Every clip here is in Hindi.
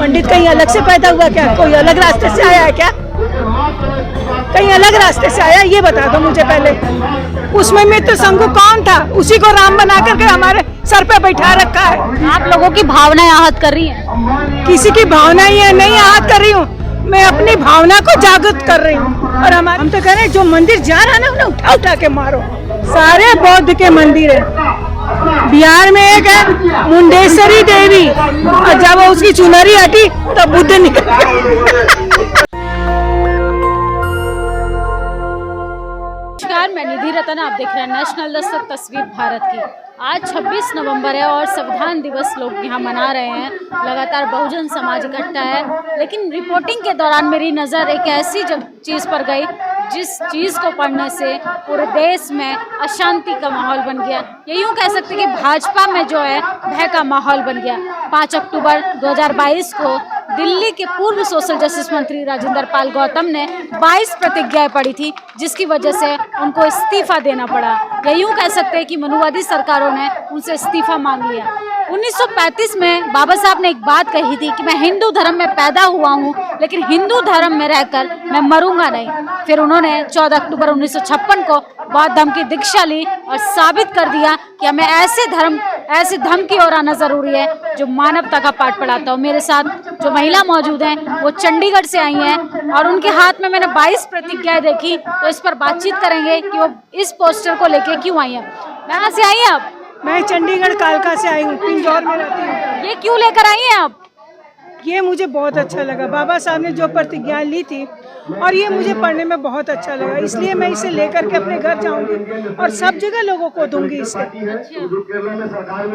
पंडित कहीं अलग से पैदा हुआ क्या? कोई अलग रास्ते से आया है क्या? कहीं अलग रास्ते से आया? ये बता दो मुझे पहले। उसमें मित्र शंकु कौन था? उसी को राम बना करके हमारे सर पे बैठा रखा है। आप लोगों की भावनाएं आहत कर रही हैं। किसी की भावना ये नहीं आहत कर रही हूँ, मैं अपनी भावना को जागृत कर रही हूँ। और हम तो कह रहे हैं जो मंदिर जा रहा है ना उन्हें उठा उठा के मारो। सारे बौद्ध के मंदिर है। बिहार में एक है मुंडेश्वरी देवी, और जब उसकी चुनरी हटी तो बुद्ध निकल गया। नमस्कार, मैं निधि रतन, आप देख रहे हैं नेशनल दस्तक तस्वीर भारत की। आज 26 नवंबर है और संविधान दिवस लोग यहाँ मना रहे हैं। लगातार बहुजन समाज इकट्ठा है, लेकिन रिपोर्टिंग के दौरान मेरी नज़र एक ऐसी चीज़ पर गई जिस चीज़ को पढ़ने से पूरे देश में अशांति का माहौल बन गया। ये यूँ कह सकते कि भाजपा में जो है भय का माहौल बन गया। 5 अक्टूबर 2022 को दिल्ली के पूर्व सोशल जस्टिस मंत्री राजेंद्र पाल गौतम ने 22 प्रतिज्ञाएं पढ़ी थी, जिसकी वजह से उनको इस्तीफा देना पड़ा। या यूँ कह सकते हैं कि मनुवादी सरकारों ने उनसे इस्तीफा मांग लिया। 1935 में बाबा साहब ने एक बात कही थी कि मैं हिंदू धर्म में पैदा हुआ हूँ, लेकिन हिंदू धर्म में रहकर मैं मरूंगा नहीं। फिर उन्होंने 14 अक्टूबर 1956 को बौद्ध धर्म की दीक्षा ली और साबित कर दिया कि हमें ऐसे धर्म की ओर आना जरूरी है जो मानवता का पाठ पढ़ाता हो। मेरे साथ जो महिला मौजूद हैं वो चंडीगढ़ से आई हैं और उनके हाथ में मैंने 22 प्रतिज्ञाएं देखी, तो इस पर बातचीत करेंगे कि वो इस पोस्टर को लेके क्यों आई हैं। कहाँ से आई हैं आप? मैं चंडीगढ़ कालका से आई हूँ, पिंजौर में रहती हूँ। ये क्यों लेकर आई हैं आप? ये मुझे बहुत अच्छा लगा, बाबा साहब ने जो प्रतिज्ञा ली थी और ये मुझे पढ़ने में बहुत अच्छा लगा, इसलिए मैं इसे लेकर के अपने घर जाऊंगी और सब जगह लोगों को दूंगी इसे।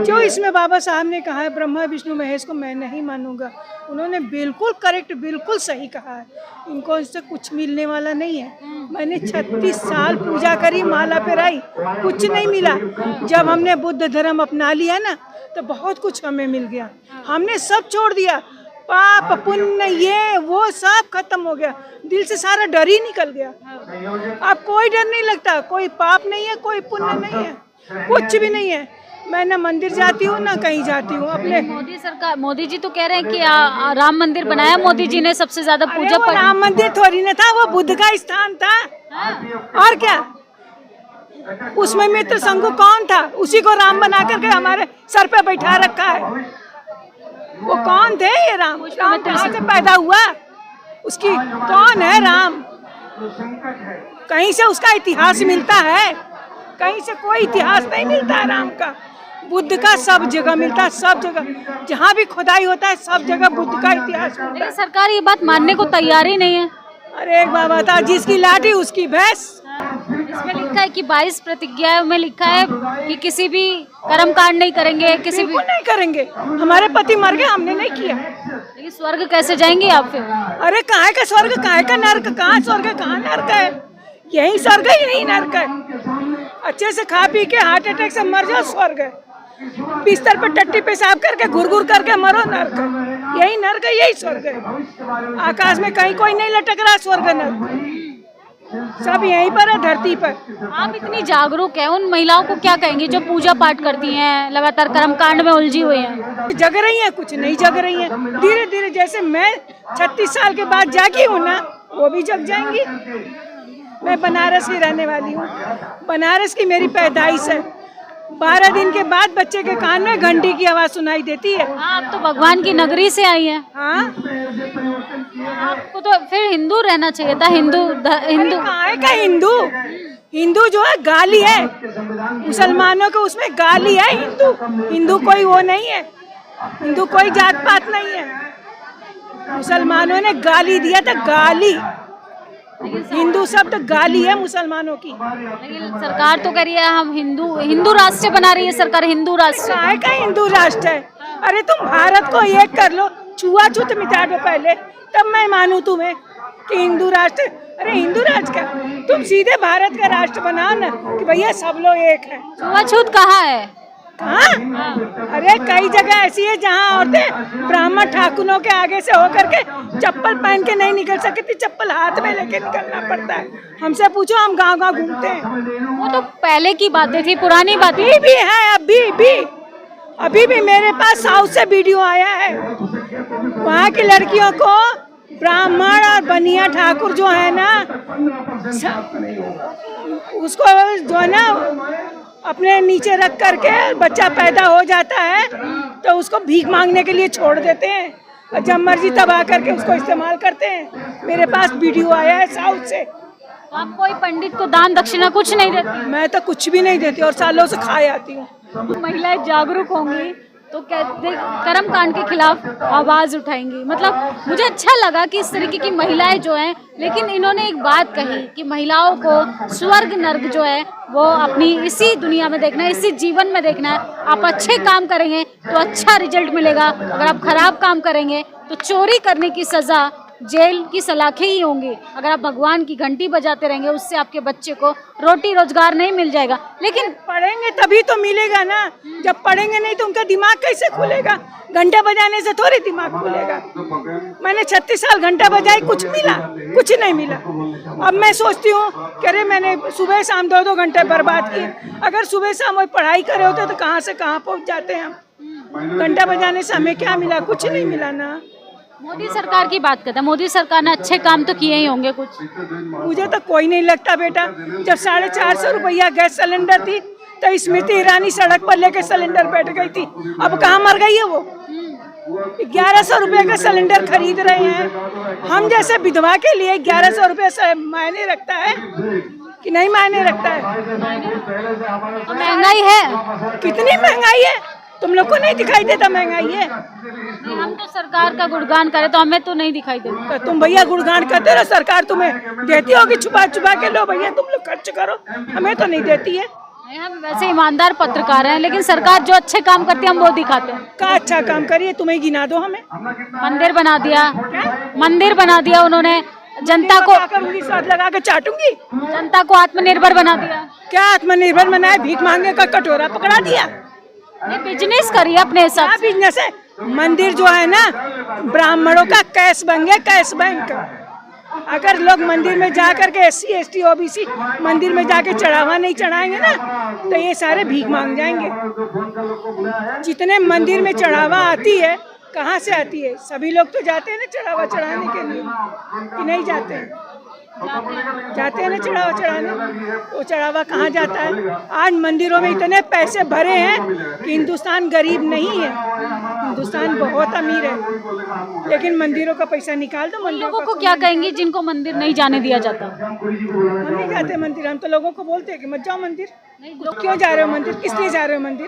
जो इसमें बाबा साहब ने कहा है ब्रह्मा विष्णु महेश को मैं नहीं मानूंगा, उन्होंने बिल्कुल करेक्ट, बिल्कुल सही कहा है। इनको इससे कुछ मिलने वाला नहीं है। मैंने 36 साल पूजा करी, माला पहनाई, कुछ नहीं मिला। जब हमने बुद्ध धर्म अपना लिया ना तो बहुत कुछ हमें मिल गया। हमने सब छोड़ दिया, पाप पुण्य ये वो सब खत्म हो गया, दिल से सारा डर ही निकल गया। अब कोई डर नहीं लगता, कोई पाप नहीं है, कोई पुण्य नहीं है, कुछ भी नहीं है। मैं ना मंदिर जाती हूँ ना कहीं जाती हूँ। अपने मोदी जी तो कह रहे हैं कि राम मंदिर बनाया मोदी जी ने, सबसे ज्यादा पूजा पर। राम मंदिर थोड़ी ना था, वो बुद्ध का स्थान था। और क्या? उसमें मित्र शंकु कौन था? उसी को राम बना करके हमारे सर पे बैठा रखा है। वो कौन थे ये राम? राम कहाँ से पैदा हुआ? उसकी कौन है राम? कहीं से उसका इतिहास मिलता है? कहीं से कोई इतिहास नहीं मिलता है राम का। बुद्ध का सब जगह मिलता है, सब जगह जहाँ भी खुदाई होता है सब जगह बुद्ध का इतिहास मिलता है। सरकार ये बात मानने को तैयार ही नहीं है। अरे एक बाबा था, जिसकी लाठी उसकी भैंस। इसमें लिखा है कि 22 प्रतिज्ञाओं में लिखा है कि किसी भी कर्मकांड नहीं करेंगे, किसी भी नहीं करेंगे। हमारे पति मर गए, हमने नहीं किया। लेकिन स्वर्ग कैसे जाएंगे आप फिर? अरे कहाँ का स्वर्ग, कहाँ का नर्क? कहाँ स्वर्ग, कहाँ नर्क है? यही स्वर्ग है, यही नर्क है। अच्छे से खा पी के हार्ट अटैक से मर जाओ, स्वर्ग है। बिस्तर पे टट्टी पेशाब करके घुर घुर करके मरो, नर्क है। यही नर्क है, यही स्वर्ग है। आकाश में कहीं कोई नहीं लटक रहा, स्वर्ग नर्क सब यहीं पर है, धरती पर। आप इतनी जागरूक है, उन महिलाओं को क्या कहेंगे जो पूजा पाठ करती हैं, लगातार कर्मकांड में उलझी हुई हैं? जग रही हैं, कुछ नहीं जग रही हैं। धीरे धीरे जैसे मैं 36 साल के बाद जागी हूँ ना, वो भी जग जाएंगी। मैं बनारस की रहने वाली हूँ, बनारस की मेरी पैदाइश है। 12 दिन के बाद बच्चे के कान में घंटी की आवाज सुनाई देती है। आप तो भगवान की नगरी से आई हैं। हाँ, आपको तो फिर हिंदू रहना चाहिए था। हिंदू कहाँ का हिंदू? हिंदू जो है गाली है, मुसलमानों को उसमें गाली है। हिंदू कोई वो नहीं है, हिंदू कोई जात पात नहीं है। मुसलमानों ने गाली दिया था, गाली। हिंदू शब्द गाली है मुसलमानों की। लेकिन सरकार तो कह रही है हम हिंदू राष्ट्र बना रही है सरकार, हिंदू राष्ट्र। कहाँ का हिंदू राष्ट्र है? अरे तुम भारत को एक कर लो, छुआछूत मिटा दो पहले, तब मैं मानूं तुम्हें कि हिंदू राष्ट्र। अरे हिंदू राष्ट्र का तुम सीधे भारत का राष्ट्र बनाओ ना कि भैया सब लोग एक है। छुआछूत कहाँ है? कहाँ? अरे कई जगह ऐसी है जहाँ औरतें ब्राह्मण ठाकुरों के आगे से होकर के चप्पल पहन के नहीं निकल सकती, चप्पल हाथ में लेके निकलना पड़ता है। हमसे पूछो, हम गांव-गांव घूमते हैं। वो तो पहले की बातें थी, पुरानी बातें भी है। अभी भी मेरे पास साउथ से वीडियो आया है, वहाँ की लड़कियों को ब्राह्मण और बनिया ठाकुर जो है ना, उसको जो है ना अपने नीचे रख करके बच्चा पैदा हो जाता है तो उसको भीख मांगने के लिए छोड़ देते हैं और जब मर्जी तब आ करके उसको इस्तेमाल करते हैं। मेरे पास वीडियो आया है साउथ से। तो आप कोई पंडित को दान दक्षिणा कुछ नहीं देती? मैं तो कुछ भी नहीं देती और सालों से खाए आती हूँ। महिलाएं जागरूक होंगी तो कर्म कांड के खिलाफ आवाज उठाएंगी। मतलब मुझे अच्छा लगा कि इस तरीके की महिलाएं जो हैं, लेकिन इन्होंने एक बात कही कि महिलाओं को स्वर्ग नर्क जो है वो अपनी इसी दुनिया में देखना है, इसी जीवन में देखना है। आप अच्छे काम करेंगे तो अच्छा रिजल्ट मिलेगा, अगर आप खराब काम करेंगे तो चोरी करने की सजा जेल की सलाखें ही होंगी। अगर आप भगवान की घंटी बजाते रहेंगे उससे आपके बच्चे को रोटी रोजगार नहीं मिल जाएगा। लेकिन पढ़ेंगे तभी तो मिलेगा ना, जब पढ़ेंगे नहीं तो उनका दिमाग कैसे खुलेगा? घंटा बजाने से थोड़ी दिमाग खुलेगा। मैंने 36 साल घंटा बजाई, कुछ मिला? कुछ नहीं मिला। अब मैं सोचती हूँ कि अरे मैंने सुबह शाम 2-2 घंटे बर्बाद किए। अगर सुबह शाम वही पढ़ाई करे होते तो कहाँ से कहाँ पहुँच जाते हैं हम। घंटा बजाने से हमें क्या मिला? कुछ नहीं मिला ना। मोदी सरकार की बात करते हैं, मोदी सरकार ने अच्छे काम तो किए ही होंगे कुछ। मुझे तो कोई नहीं लगता बेटा। जब 450 रुपया गैस सिलेंडर थी तो स्मृति ईरानी सड़क पर लेकर सिलेंडर बैठ गई थी, अब कहाँ मर गई है वो? 1100 रुपये का सिलेंडर खरीद रहे हैं। हम जैसे विधवा के लिए 1100 रुपये से मायने रखता है कि नहीं मायने रखता है? महंगाई है, कितनी महंगाई है? तुम लोग को नहीं दिखाई देता महंगाई है? नहीं, हम तो सरकार का गुणगान करें तो हमें तो नहीं दिखाई देता। तो तुम भैया गुणगान करते रहो, सरकार तुम्हें देती होगी छुपा छुपा के। लो भैया तुम लोग खर्च करो, हमें तो नहीं देती है। नहीं, हम वैसे ईमानदार पत्रकार हैं, लेकिन सरकार जो अच्छे काम करती है हम वो दिखाते हैं। का अच्छा काम करिए, तुम्हें गिना दो हमें। मंदिर बना दिया, मंदिर बना दिया उन्होंने, जनता को करूंगी, स्वाद लगा के चाटूंगी। जनता को आत्मनिर्भर बना दिया। क्या आत्मनिर्भर बनाए? भीख मांगे का कटोरा पकड़ा दिया। ये बिजनेस करिए अपने हिसाब से। बिजनेस है। मंदिर जो है ना ब्राह्मणों का कैश बन गया, कैश बैंक। अगर लोग मंदिर में जा करके SC ST OBC मंदिर में जाके चढ़ावा नहीं चढ़ाएंगे ना तो ये सारे भीख मांग जाएंगे। जितने मंदिर में चढ़ावा आती है, कहाँ से आती है? सभी लोग तो जाते हैं ना चढ़ावा चढ़ाने के लिए, कि नहीं जाते हैं? जाते हैं ना चढ़ावा चढ़ाने। वो चढ़ावा कहाँ जाता है? आज मंदिरों में इतने पैसे भरे हैं कि हिंदुस्तान गरीब नहीं है, हिंदुस्तान बहुत अमीर है, लेकिन मंदिरों का पैसा निकाल दो। लोगों को क्या कहेंगी जिनको मंदिर नहीं जाने दिया जाता? हम नहीं जाते मंदिर, हम तो लोगों को बोलते हैं कि मत जाओ मंदिर। लोग क्यों जा रहे हो मंदिर? किस लिए जा रहे हो मंदिर?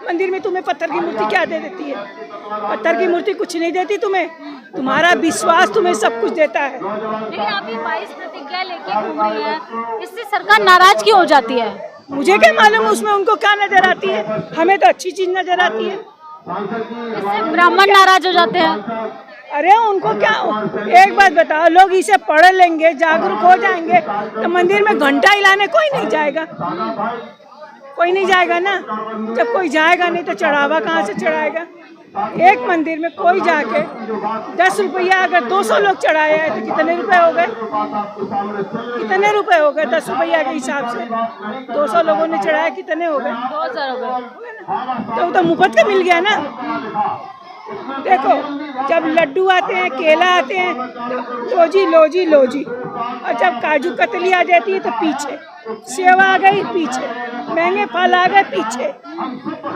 मंदिर में तुम्हें पत्थर की मूर्ति क्या दे देती है? पत्थर की मूर्ति कुछ नहीं देती तुम्हें, तुम्हारा विश्वास तुम्हें सब कुछ देता है। लेकिन आप ये 22 प्रतिज्ञा लेके घूम रही है, इससे सरकार नाराज क्यों हो जाती है? मुझे क्या मालूम उसमें उनको क्या नजर आती है, हमें तो अच्छी चीज नजर आती है। इससे ब्राह्मण नाराज हो जाते हैं। अरे उनको क्या, एक बात बताओ, लोग इसे पढ़ लेंगे, जागरूक हो जाएंगे तो मंदिर में घंटा हिलाने कोई नहीं जाएगा। कोई नहीं जाएगा ना। जब कोई जाएगा नहीं तो चढ़ावा कहाँ से चढ़ाएगा? एक मंदिर में कोई जाके 10 रुपया, अगर 200 लोग चढ़ाए हैं तो कितने रुपए हो गए? कितने रुपए हो गए? 10 रुपया के हिसाब से 200 लोगों ने चढ़ाया, कितने हो गए? 2000 हो गए। तो मुफ्त का मिल गया ना। देखो जब लड्डू आते हैं, केला आते हैं तो लोजी लोजी लोजी, और जब काजू कतली आ जाती है तो पीछे, सेव आ गई पीछे, महंगे फल आ गए पीछे,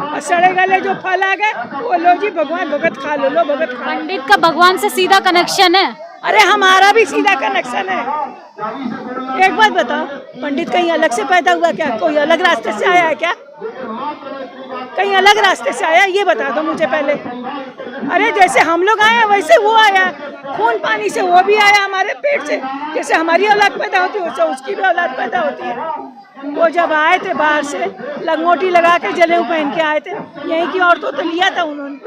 और सड़े गले जो फल आ गए वो लो जी भगवान भगत खा लो, लो भगत खा। पंडित का भगवान से सीधा कनेक्शन है। अरे हमारा भी सीधा कनेक्शन है। एक बात बताओ, पंडित कहीं अलग से पैदा हुआ क्या? कोई अलग रास्ते से आया है क्या? कहीं अलग रास्ते से आया? ये बता दो मुझे पहले। अरे जैसे हम लोग आए वैसे वो आया, खून पानी से वो भी आया हमारे पेट से। जैसे हमारी औलाद पैदा होती है वैसे उसकी भी औलाद पैदा होती है। वो जब आए थे बाहर से, लंगोटी लगा के जनेऊ पहन के आए थे। यहीं की औरतों तो लिया था उन्होंने,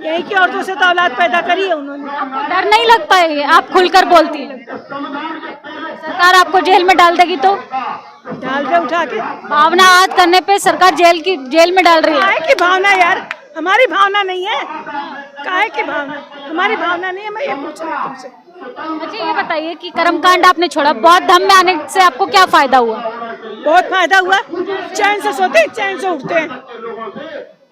यहीं की औरतों से तो औलाद पैदा करी है उन्होंने। डर नहीं लगता है? आप खुलकर बोलती है, सरकार आपको जेल में डाल देगी तो? डाल दे उठा के। भावना आहत करने पे सरकार जेल में डाल रही है। काहे की भावना यार? हमारी भावना नहीं है। काहे की भावना? हमारी भावना नहीं है। मैं ये पूछ रही हूँ तुमसे। अच्छा ये बताइए कि कर्मकांड आपने छोड़ा, बौद्ध धर्म में आने से आपको क्या फायदा हुआ? बहुत फायदा हुआ। चैन से सोते हैं, चैन से उठते हैं।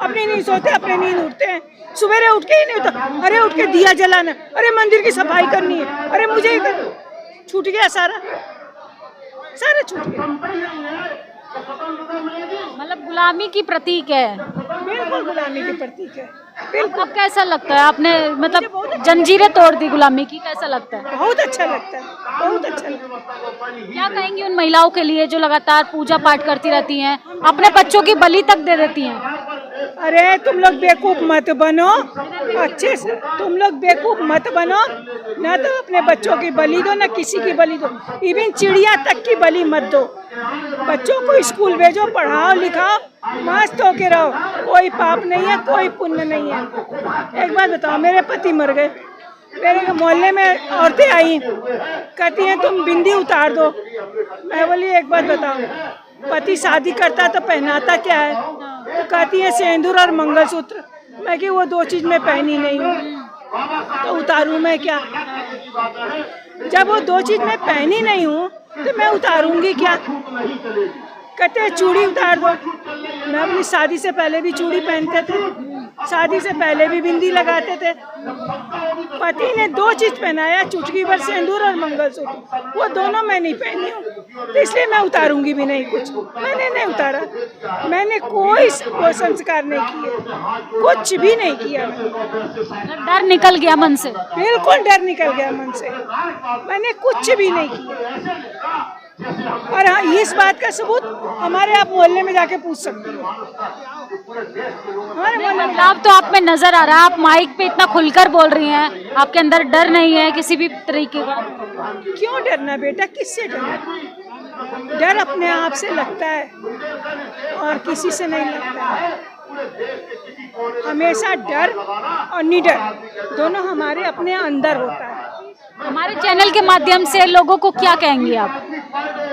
अपनी नींद सोते, अपने नींद उठते हैं, सवेरे उठ के ही नहीं उठता, अरे उठ के दिया जलाना, अरे मंदिर की सफाई करनी है, अरे मुझे छूट गया सारा छूट गया। मतलब गुलामी की प्रतीक है। बिल्कुल गुलामी के प्रतीक है। बिल्कुल। अब कैसा लगता है, आपने मतलब जंजीरें तोड़ दी गुलामी की, कैसा लगता है? बहुत अच्छा लगता है, बहुत अच्छा लगता है। क्या कहेंगी उन महिलाओं के लिए जो लगातार पूजा पाठ करती रहती हैं, अपने बच्चों की बलि तक दे देती हैं? अरे तुम लोग बेवकूफ मत बनो, अच्छे से तुम लोग बेवकूफ मत बनो, ना तो अपने बच्चों की बलि दो, ना किसी की बलि दो, इवन चिड़िया तक की बलि मत दो। बच्चों को स्कूल भेजो, पढ़ाओ लिखाओ, मस्त होके रहो, कोई पाप नहीं है, कोई पुण्य नहीं है। एक बात बताओ, मेरे पति मर गए, मेरे मोहल्ले में औरतें आई, कहती हैं तुम बिंदी उतार दो। मैं बोली एक बात बताओ, पति शादी करता तो पहनाता क्या है? तो कहती है सिंदूर और मंगलसूत्र। मैं कि वो दो चीज मैं पहनी नहीं हूँ, तो उतारूँ मैं क्या? जब वो दो चीज मैं पहनी नहीं हूँ तो मैं उतारूंगी क्या? कहते हैं चूड़ी उतार दो। मैं अपनी शादी से पहले भी चूड़ी पहनते थे, शादी से पहले भी बिंदी लगाते थे। पति ने दो चीज पहनाया, चुटकी भर सिंदूर और मंगलसूत्र, वो दोनों मैं नहीं पहनी हूँ, तो इसलिए मैं उतारूंगी भी नहीं कुछ। मैंने नहीं उतारा, मैंने कोई वो संस्कार नहीं किए, कुछ भी नहीं किया। डर निकल गया मन से? बिल्कुल डर निकल गया मन से, मैंने कुछ भी नहीं किया। और हाँ, इस बात का सबूत हमारे आप मोहल्ले में जाके पूछ सकते हो। बदलाव तो आप में नजर आ रहा है, आप माइक पे इतना खुलकर बोल रही हैं, आपके अंदर डर नहीं है किसी भी तरीके का? क्यों डरना बेटा, किससे डरना? डर अपने आप से लगता है और किसी से नहीं लगता है। हमेशा डर और निडर दोनों हमारे अपने अंदर होता है। हमारे चैनल के माध्यम से लोगों को क्या कहेंगे आप?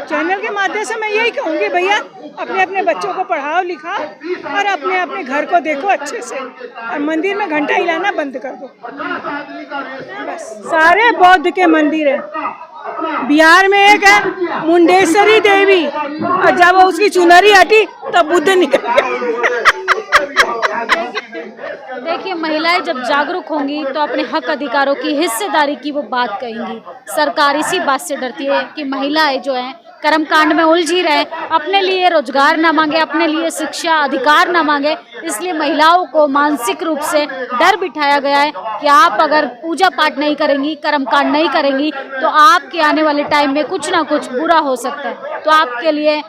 चैनल के माध्यम से मैं यही कहूँगी, भैया अपने अपने बच्चों को पढ़ाओ लिखाओ और अपने अपने घर को देखो अच्छे से, और मंदिर में घंटा हिलाना बंद कर दो बस। सारे बौद्ध के मंदिर है, बिहार में एक है मुंडेश्वरी देवी, और जब उसकी चुनरी हटी तब बुद्ध निकल गया। देखिए, महिलाएं जब जागरूक होंगी तो अपने हक अधिकारों की हिस्सेदारी की वो बात कहेंगी। सरकार इसी बात से डरती है कि महिलाएं जो हैं कर्मकांड में उलझी रहे, अपने लिए रोजगार ना मांगे, अपने लिए शिक्षा अधिकार ना मांगे, इसलिए महिलाओं को मानसिक रूप से डर बिठाया गया है कि आप अगर पूजा पाठ नहीं करेंगी, कर्मकांड नहीं करेंगी तो आपके आने वाले टाइम में कुछ ना कुछ बुरा हो सकता है। तो आपके लिए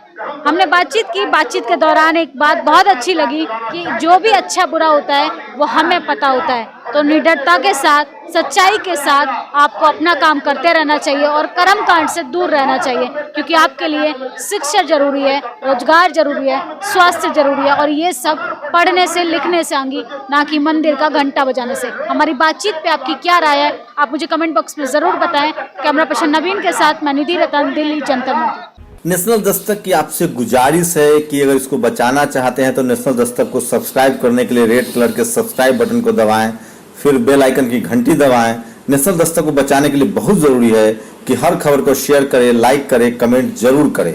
हमने बातचीत की, बातचीत के दौरान एक बात बहुत अच्छी लगी कि जो भी अच्छा बुरा होता है वो हमें पता होता है, तो निडरता के साथ, सच्चाई के साथ आपको अपना काम करते रहना चाहिए और कर्मकांड से दूर रहना चाहिए, क्योंकि आपके लिए शिक्षा जरूरी है, रोजगार जरूरी है, स्वास्थ्य जरूरी है, और ये सब पढ़ने से लिखने से आएंगी, ना कि मंदिर का घंटा बजाने से। हमारी बातचीत पे आपकी क्या राय है, आप मुझे कमेंट बॉक्स में जरूर बताएं। कैमरा पर्सन नवीन के साथ मैं निधि रतन, दिल्ली जनता मंच। नेशनल दस्तक की आपसे गुजारिश है कि अगर इसको बचाना चाहते हैं तो नेशनल दस्तक को सब्सक्राइब करने के लिए रेड कलर के सब्सक्राइब बटन को दबाएं, फिर बेल आइकन की घंटी दबाएं। नेशनल दस्तक को बचाने के लिए बहुत जरूरी है कि हर खबर को शेयर करें, लाइक करें, कमेंट जरूर करें।